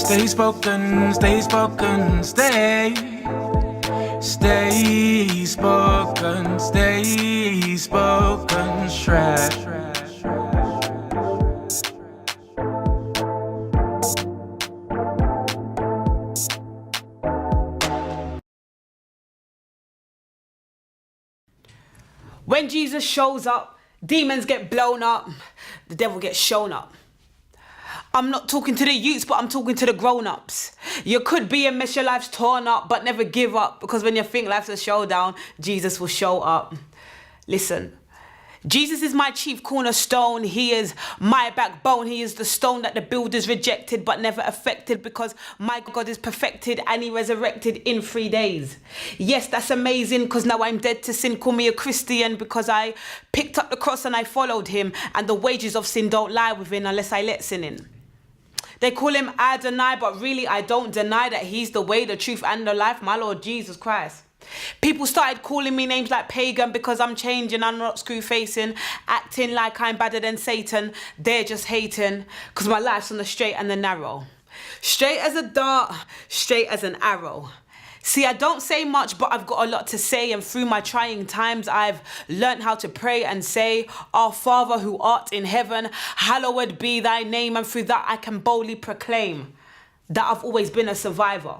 Stay spoken, stay spoken, stay. Stay spoken, stay spoken, shred. When Jesus shows up, demons get blown up, the devil gets shown up. I'm not talking to the youths, but I'm talking to the grown-ups. You could be a mess, your life's torn up, but never give up, because when you think life's a showdown, Jesus will show up. Listen, Jesus is my chief cornerstone. He is my backbone. He is the stone that the builders rejected but never affected, because my God is perfected and he resurrected in 3 days. Yes, that's amazing, because now I'm dead to sin. Call me a Christian because I picked up the cross and I followed him, and the wages of sin don't lie within unless I let sin in. They call him Adonai, but really I don't deny that he's the way, the truth and the life, my Lord Jesus Christ. People started calling me names like pagan because I'm changing, I'm not screw facing, acting like I'm better than Satan. They're just hating because my life's on the straight and the narrow. Straight as a dart, straight as an arrow. See, I don't say much, but I've got a lot to say, and through my trying times, I've learned how to pray and say, Our Father who art in heaven, hallowed be thy name, and through that I can boldly proclaim that I've always been a survivor.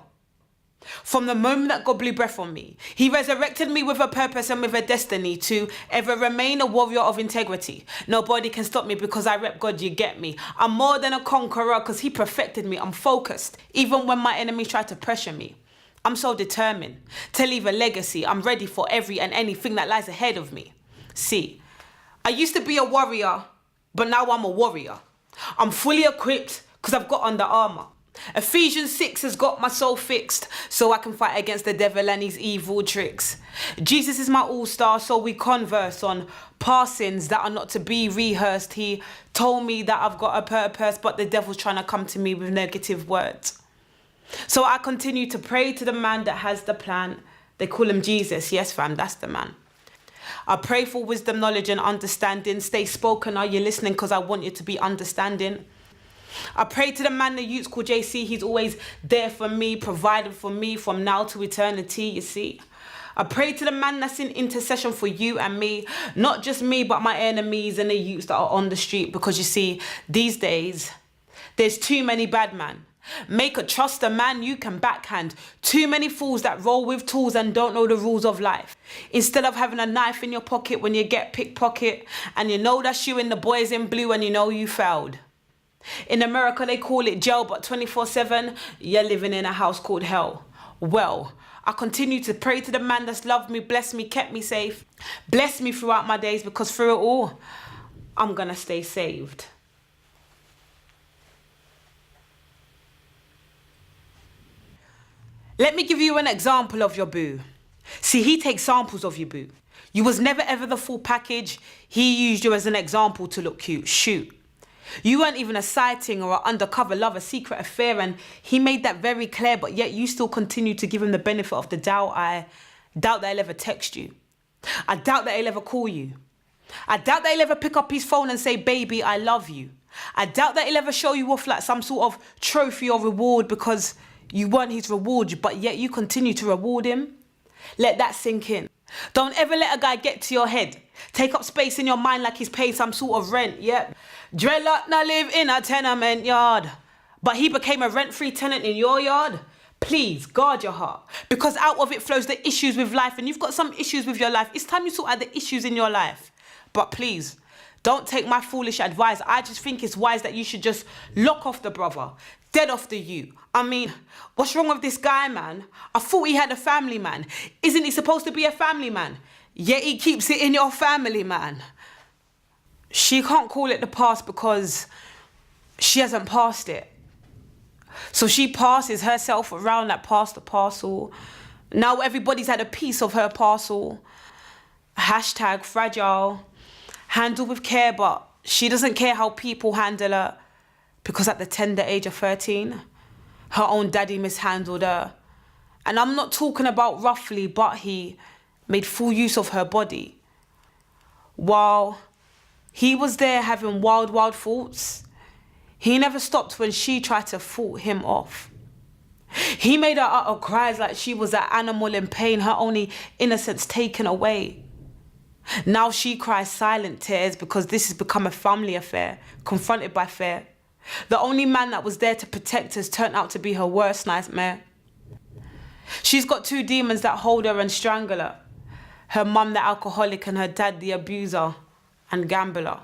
From the moment that God blew breath on me, he resurrected me with a purpose and with a destiny to ever remain a warrior of integrity. Nobody can stop me because I rep God, you get me. I'm more than a conqueror because he perfected me. I'm focused, even when my enemies try to pressure me. I'm so determined to leave a legacy. I'm ready for every and anything that lies ahead of me. See, I used to be a warrior, but now I'm a warrior. I'm fully equipped because I've got on the armor. Ephesians 6 has got my soul fixed so I can fight against the devil and his evil tricks. Jesus is my all-star, so we converse on passings that are not to be rehearsed. He told me that I've got a purpose, but the devil's trying to come to me with negative words. So I continue to pray to the man that has the plan. They call him Jesus. Yes, fam, that's the man. I pray for wisdom, knowledge and understanding. Stay spoken. Are you listening? Because I want you to be understanding. I pray to the man the youths call JC. He's always there for me, providing for me from now to eternity, you see. I pray to the man that's in intercession for you and me. Not just me, but my enemies and the youths that are on the street. Because you see, these days, there's too many bad men. Make a trust a man you can backhand. Too many fools that roll with tools and don't know the rules of life. Instead of having a knife in your pocket when you get pickpocket, and you know that's you and the boys in blue and you know you failed. In America they call it jail, but 24/7 you're living in a house called hell. Well, I continue to pray to the man that's loved me, blessed me, kept me safe. Bless me throughout my days, because through it all, I'm gonna stay saved. Let me give you an example of your boo. See, he takes samples of you, boo. You was never ever the full package. He used you as an example to look cute. Shoot. You weren't even a sighting or an undercover love, a secret affair, and he made that very clear, but yet you still continue to give him the benefit of the doubt. I doubt that he'll ever text you. I doubt that he'll ever call you. I doubt that he'll ever pick up his phone and say, baby, I love you. I doubt that he'll ever show you off like some sort of trophy or reward because you weren't his reward, but yet you continue to reward him. Let that sink in. Don't ever let a guy get to your head. Take up space in your mind like he's paying some sort of rent, yep. Dreadlock now live in a tenement yard, but he became a rent-free tenant in your yard. Please guard your heart, because out of it flows the issues with life, and you've got some issues with your life. It's time you sort out the issues in your life. But please, don't take my foolish advice. I just think it's wise that you should just lock off the brother, dead off the you. I mean, what's wrong with this guy, man? I thought he had a family, man. Isn't he supposed to be a family man? Yet he keeps it in your family, man. She can't call it the past because she hasn't passed it. So she passes herself around like pass the parcel. Now everybody's had a piece of her parcel. Hashtag fragile. Handle with care, but she doesn't care how people handle her, because at the tender age of 13, her own daddy mishandled her. And I'm not talking about roughly, but he made full use of her body. While he was there having wild, wild thoughts, He never stopped when she tried to fault him off. He made her utter cries like she was an animal in pain, her only innocence taken away. Now she cries silent tears because this has become a family affair, confronted by fear. The only man that was there to protect us turned out to be her worst nightmare. She's got two demons that hold her and strangle her. Her mum, the alcoholic, and her dad, the abuser and gambler.